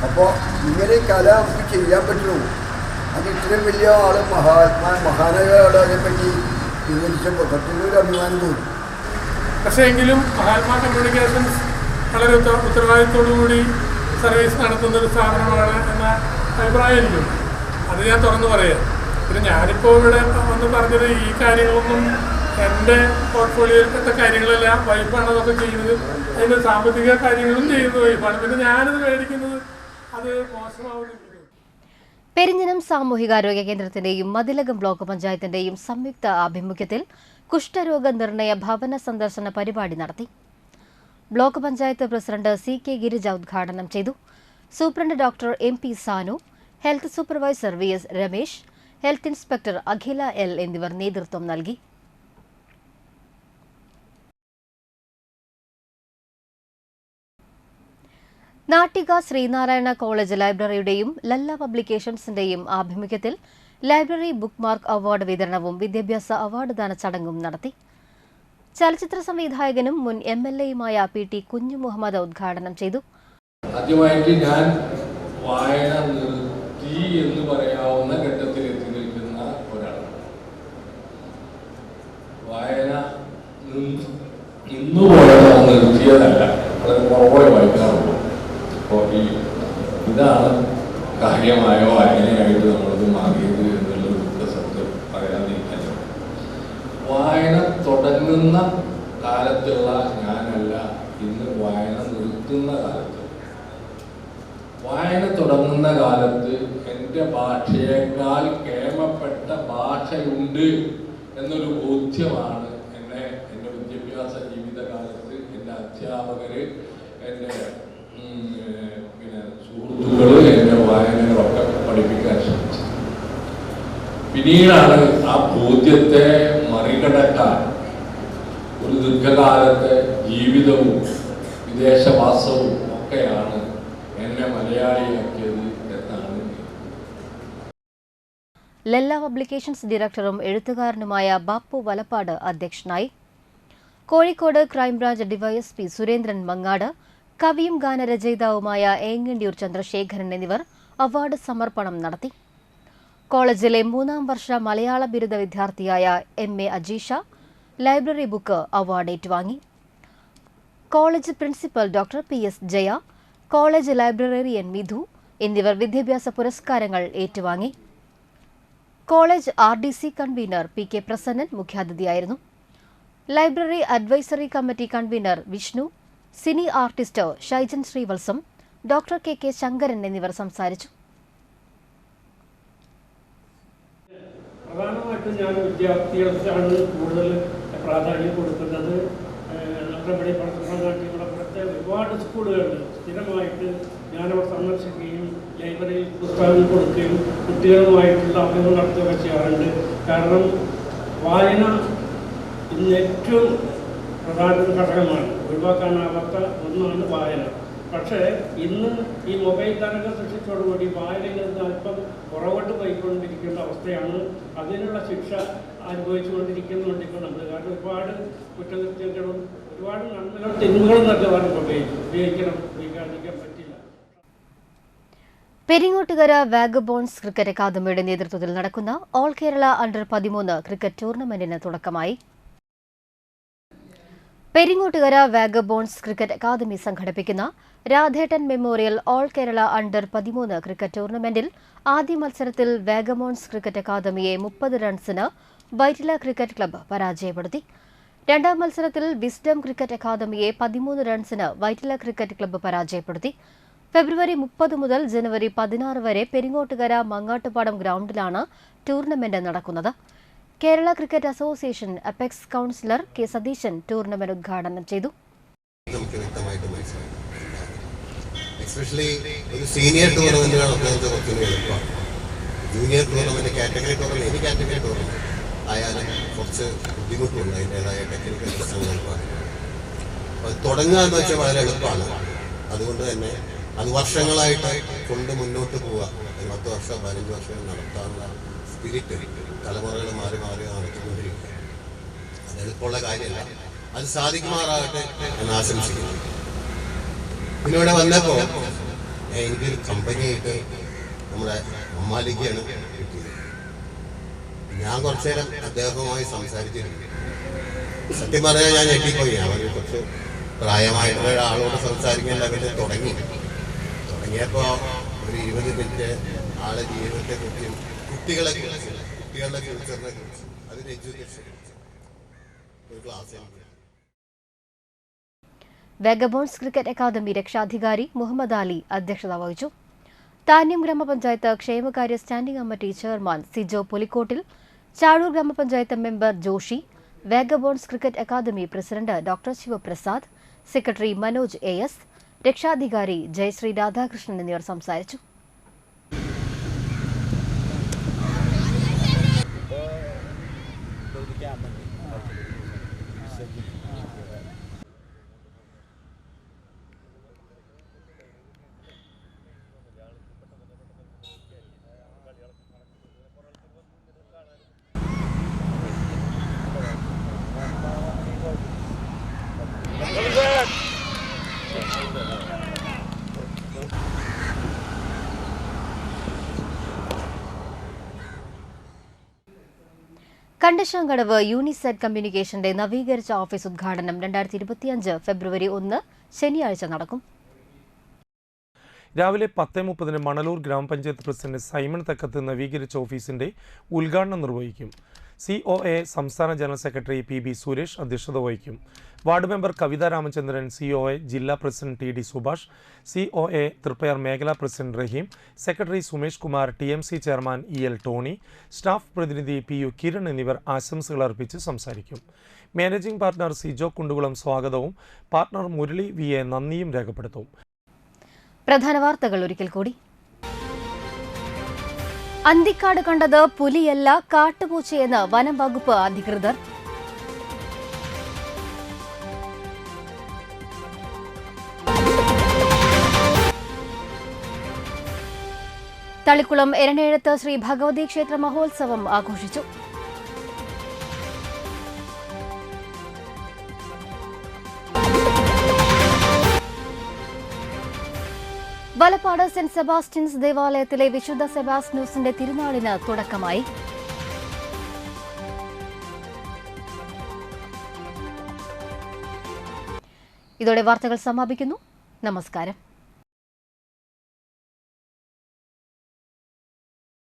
അപ്പോൾ ഇങ്ങനെ കല നമുക്ക് ചെയ്യാൻ പറ്റുള്ളൂ. അത് ഇത്രയും വലിയ ആൾ മഹാനഗരോട് അതിനെപ്പറ്റി വിവരിച്ചപ്പോൾ സത്യത്തിലൊരു അഭിമാനം തോന്നി. പക്ഷേ എങ്കിലും മഹാത്മാ കമ്മ്യൂണിക്കേഷൻസ് വളരെ ഉത്തരവാദിത്തോടുകൂടി സർവീസ് നടത്തുന്ന ഒരു സ്ഥാപനമാണ് എന്ന അഭിപ്രായം എനിക്കും. അത് ഞാൻ തുറന്നു പറയാം. പിന്നെ ഞാനിപ്പോൾ ഇവിടെ വന്ന് പറഞ്ഞത് ഈ കാര്യങ്ങളൊന്നും എൻ്റെ പോർട്ട്ഫോളിയോയിൽപ്പെട്ട കാര്യങ്ങളെല്ലാം വൈഫാണ് അതൊക്കെ ചെയ്യുന്നത്. അതിൻ്റെ സാമ്പത്തിക കാര്യങ്ങളും ചെയ്യുന്നത് വൈഫാണ്. പിന്നെ ഞാനത് മേടിക്കുന്നത് അത് മോശമാവുന്നില്ല. പെരിഞ്ഞനം സാമൂഹികാരോഗ്യ കേന്ദ്രത്തിന്റെയും മതിലകം ബ്ലോക്ക് പഞ്ചായത്തിന്റെയും സംയുക്ത ആഭിമുഖ്യത്തിൽ കുഷ്ഠരോഗ നിർണയ ഭവന സന്ദർശന പരിപാടി നടത്തി. Block panchayat president CK Girija ഉദ്ഘാടനം ചെയ്തു. Superintendent doctor MP Sanu, health supervisor VS Ramesh, health inspector Akhila L എന്നിവർ നേതൃത്വം നൽകി. നാട്ടിക ശ്രീനാരായണ കോളേജ് ലൈബ്രറിയുടെയും ലല്ല പബ്ലിക്കേഷൻസിന്റെയും ആഭിമുഖ്യത്തിൽ ലൈബ്രറി ബുക്ക് മാർക്ക് അവാർഡ് വിതരണവും വിദ്യാഭ്യാസ അവാർഡ് ദാന ചടങ്ങും നടത്തി. ചലച്ചിത്ര സംവിധായകനും മുൻ MLAയുമായ PT കുഞ്ഞു മുഹമ്മദ് ഉദ്ഘാടനം ചെയ്തു. ആദ്യമായിട്ട് ഞാൻ വായന നിർത്തി എന്ന് പറയാവുന്ന ഘട്ടത്തിൽ എത്തി നിൽക്കുന്ന ഒരാളാണ്. വായന ഇന്നുപോലെ നിർത്തിയതല്ല, വളരെ കുറവേ വായിക്കാറുള്ളൂ. അപ്പോൾ ഇതാണ് കാര്യമായ വായനയായിട്ട് നമ്മളത് മാറിയത് എന്നുള്ളത് സത്യം പറയാതിരിക്കാൻ. വായന തുടങ്ങുന്ന കാലത്തുള്ള ഞാനല്ല ഇന്ന് വായന നിർത്തുന്ന കാലത്ത്. വായന തുടങ്ങുന്ന കാലത്ത് എൻ്റെ ഭാഷയേക്കാൾ കേമപ്പെട്ട ഭാഷയുണ്ട് എന്നൊരു ബോധ്യമാണ് എൻ്റെ വിദ്യാഭ്യാസ ജീവിതകാലത്ത് എൻ്റെ അധ്യാപകർ, എൻ്റെ പിന്നെ സുഹൃത്തുക്കൾ, എൻ്റെ വായനകളൊക്കെ പഠിപ്പിക്കാൻ ശ്രമിച്ചത്. പിന്നീടാണ് ആ ബോധ്യത്തെ മറികടക്കാൻ ഒരു ദീർഘകാലത്തെ ജീവിതവും വിദേശവാസവും ഒക്കെയാണ് എന്നെ മലയാളിയാക്കിയത് എന്നാണ്. ലല്ല പബ്ലിക്കേഷൻസ് ഡയറക്ടറും എഴുത്തുകാരനുമായ ബാപ്പു വലപ്പാട് അധ്യക്ഷനായി. കോഴിക്കോട് ക്രൈംബ്രാഞ്ച് DYSP സുരേന്ദ്രൻ മങ്ങാട്, കവിയും ഗാനരചയിതാവുമായ ഏങ്ങണ്ടിയൂർ ചന്ദ്രശേഖരൻ എന്നിവർ അവാർഡ് സമർപ്പണം നടത്തി. കോളേജിലെ 3ാം വർഷ മലയാള ബിരുദ വിദ്യാർത്ഥിയായ MA Ajeesha library book award ഏറ്റുവാങ്ങി. College principal doctor PS Jaya, college librarian Mithu എന്നിവർ വിദ്യാഭ്യാസ പുരസ്കാരങ്ങൾ ഏറ്റുവാങ്ങി. College RDC convener PK Prasannan മുഖ്യാതിഥിയായിരുന്നു. Library advisory committee convener Vishnu, cine artist Shaijan Sreevalsam, doctor KK Sankaran എന്നിവർ സംസാരിച്ചു. പ്രധാനമായിട്ടും ഞാൻ വിദ്യാർത്ഥികൾക്കാണ് കൂടുതൽ പ്രാധാന്യം കൊടുക്കുന്നത്. നമ്മുടെ ഇവിടെ പുറത്തെ ഒരുപാട് സ്കൂളുകളുണ്ട്. സ്ഥിരമായിട്ട് ഞാനവർ സന്ദർശിക്കുകയും ലൈബ്രറിയിൽ പുസ്തകങ്ങൾ കൊടുക്കുകയും കുട്ടികളുമായിട്ടുള്ള അഭിമുഖം നടത്തുകയൊക്കെ ചെയ്യാറുണ്ട്. കാരണം വായന ഇന്ന് ഏറ്റവും പ്രധാന ഘടകമാണ്, ഒഴിവാക്കാനാവാത്ത ഒന്നാണ് വായന. പക്ഷേ ഇന്ന് ഈ മൊബൈൽ തരംഗം സൃഷ്ടിച്ചതോടുകൂടി വായനയിൽ നിന്ന് അല്പം പുറകോട്ട് പോയിക്കൊണ്ടിരിക്കുന്ന അവസ്ഥയാണ്. അതിനുള്ള ശിക്ഷ അനുഭവിച്ചുകൊണ്ടിരിക്കുന്നുണ്ട് ഇപ്പോൾ നമ്മൾ. കാരണം ഒരുപാട് കുറ്റകൃത്യങ്ങളും ഒരുപാട് നന്മകളും തിന്മകളും നൽകുവാനും മൊബൈൽ ഉപയോഗിക്കാതിരിക്കാൻ പറ്റില്ല. പെരിങ്ങോട്ടുകര വാഗബോൺസ് ക്രിക്കറ്റ് അക്കാദമിയുടെ നേതൃത്വത്തിൽ നടക്കുന്ന ഓൾ കേരള അണ്ടർ-13 ക്രിക്കറ്റ് ടൂർണമെന്റിന് തുടക്കമായി. പെരിങ്ങോട്ടുകര വാഗബോൺസ് ക്രിക്കറ്റ് അക്കാദമി സംഘടിപ്പിക്കുന്ന രാധേട്ടൻ മെമ്മോറിയൽ ഓൾ കേരള അണ്ടർ-13 ക്രിക്കറ്റ് ടൂർണമെന്റിൽ ആദ്യ മത്സരത്തിൽ വാഗബോൺസ് ക്രിക്കറ്റ് അക്കാദമിയെ 30 റൺസിന് വൈറ്റില ക്രിക്കറ്റ് ക്ലബ്ബ് പരാജയപ്പെടുത്തി. രണ്ടാം മത്സരത്തിൽ വിസ്ഡം ക്രിക്കറ്റ് അക്കാദമിയെ 13 റൺസിന് വൈറ്റില ക്രിക്കറ്റ് ക്ലബ്ബ് പരാജയപ്പെടുത്തി. ഫെബ്രുവരി 30 മുതൽ ജനുവരി 16 വരെ പെരിങ്ങോട്ടുകര മങ്ങാട്ടുപാടം ഗ്രൗണ്ടിലാണ് ടൂർണമെന്റ് നടക്കുന്നത്. Kerala cricket association apex councillor K Satheesan tournament ഉദ്ഘാടനം ചെയ്തു. എസ്പെഷ്യലി ഒരു സീനിയർ ടൂർണമെന്റുകളൊക്കെ കുറച്ചുകൂടി എളുപ്പമാണ്. ജൂനിയർ ടൂർണമെന്റ്, കാറ്റഗറി ടൂർണമെന്റ്, ഏത് കാറ്റഗറി ടൂർണമെന്റ് ആയാലും കുറച്ച് ബുദ്ധിമുട്ടുണ്ട്. അതിൻ്റെതായ ടെക്നിക്കൽ പ്രശ്നങ്ങളൊക്കെ അത് തുടങ്ങുക എന്ന് വെച്ചാൽ വളരെ എളുപ്പമാണ്. അതുകൊണ്ട് തന്നെ അത് വർഷങ്ങളായിട്ട് കൊണ്ട് മുന്നോട്ട് പോവുക, 10 വർഷം 15 വർഷം നടത്താനുള്ള സ്പിരിറ്റ് തലമുറകൾ മാറി മാറി നടത്തിക്കൊണ്ടിരിക്കുക. അത് എളുപ്പമുള്ള കാര്യമല്ല. അത് സാധിക്കുമാറാകട്ടെ എന്ന് ആശംസിക്കുന്നു. പിന്നെ ഇവിടെ വന്നപ്പോൾ എനിക്കൊരു കമ്പനിയായിട്ട് നമ്മുടെ അമ്മാലിക്കാണ് കിട്ടിയത്. ഞാൻ കുറച്ചു നേരം അദ്ദേഹവുമായി സംസാരിച്ചിരുന്നു. സത്യം പറഞ്ഞാൽ ഞാൻ ഞെട്ടിപ്പോയി. അവർ കുറച്ച് പ്രായമായിട്ടുള്ള ഒരാളോട് സംസാരിക്കാൻ ലെവലിൽ തുടങ്ങിയപ്പോൾ ഒരു 20 മിനിറ്റ് ആളെ ജീവിതത്തെക്കുറിച്ചും കുട്ടികളുടെ ഫ്യൂച്ചറിനെ കുറിച്ചും അതിൻ്റെ എഡ്യൂക്കേഷനെ കുറിച്ചും ഒരു ക്ലാസ്. വാഗബോൺസ് ക്രിക്കറ്റ് അക്കാദമി രക്ഷാധികാരി മുഹമ്മദ് അലി അധ്യക്ഷത വഹിച്ചു. താന്യം ഗ്രാമപഞ്ചായത്ത് ക്ഷേമകാര്യ standing committee chairman Sijo Pulikkottil, Chazhoor ഗ്രാമപഞ്ചായത്ത് member Joshi, Vagabonds cricket academy president doctor Sivaprasad, secretary Manoj AS, രക്ഷാധികാരി ജയശ്രീ രാധാകൃഷ്ണൻ എന്നിവർ സംസാരിച്ചു. കണ്ടശാങ്കടവ് യൂണിസെറ്റ് കമ്മ്യൂണിക്കേഷന്റെ നവീകരിച്ച ഓഫീസ് ഉദ്ഘാടനം 2025 ഫെബ്രുവരി 1 ശനിയാഴ്ച നടക്കും. രാവിലെ 10:30 മണലൂർ ഗ്രാമപഞ്ചായത്ത് പ്രസിഡന്റ് സൈമൺ തക്കത്ത് നവീകരിച്ച ഓഫീസിന്റെ ഉദ്ഘാടനം നിർവഹിക്കും. COA സംസ്ഥാന ജനറൽ സെക്രട്ടറി PB സുരേഷ് അധ്യക്ഷത വഹിക്കും. Ward member Kavitha Ramachandran, COA ജില്ലാ president TD Subhash, COA Triprayar മേഖലാ president Rahim, secretary Sumesh Kumar, TMC chairman EL Tony, staff പ്രതിനിധി PU കിരൺ എന്നിവർ ആശംസകൾ അർപ്പിച്ച് സംസാരിക്കും. മാനേജിംഗ് പാർട്ണർ സിജോ കുണ്ടുകുളം സ്വാഗതവും പാർട്ണർ മുരളി VA നന്ദിയും രേഖപ്പെടുത്തും. പ്രധാന വാർത്തകൾ ഒരിക്കൽ കൂടി. അന്തിക്കാട് കണ്ടത് പുലിയല്ല കാട്ടുപൂച്ചയെന്ന് വനം വകുപ്പ് അധികൃതർ. തളിക്കുളം എരനേഴത്ത് ശ്രീ ഭഗവതി ക്ഷേത്ര മഹോത്സവം ആഘോഷിച്ചു. വലപ്പാട് സെന്റ് സെബാസ്റ്റ്യൻസ് ദേവാലയത്തിലെ വിശുദ്ധ സെബാസ്റ്റ്യനോസിന്റെ തിരുനാളിന് തുടക്കമായി. ഇതോടെ വാർത്തകൾ സമാപിക്കുന്നു. നമസ്കാരം.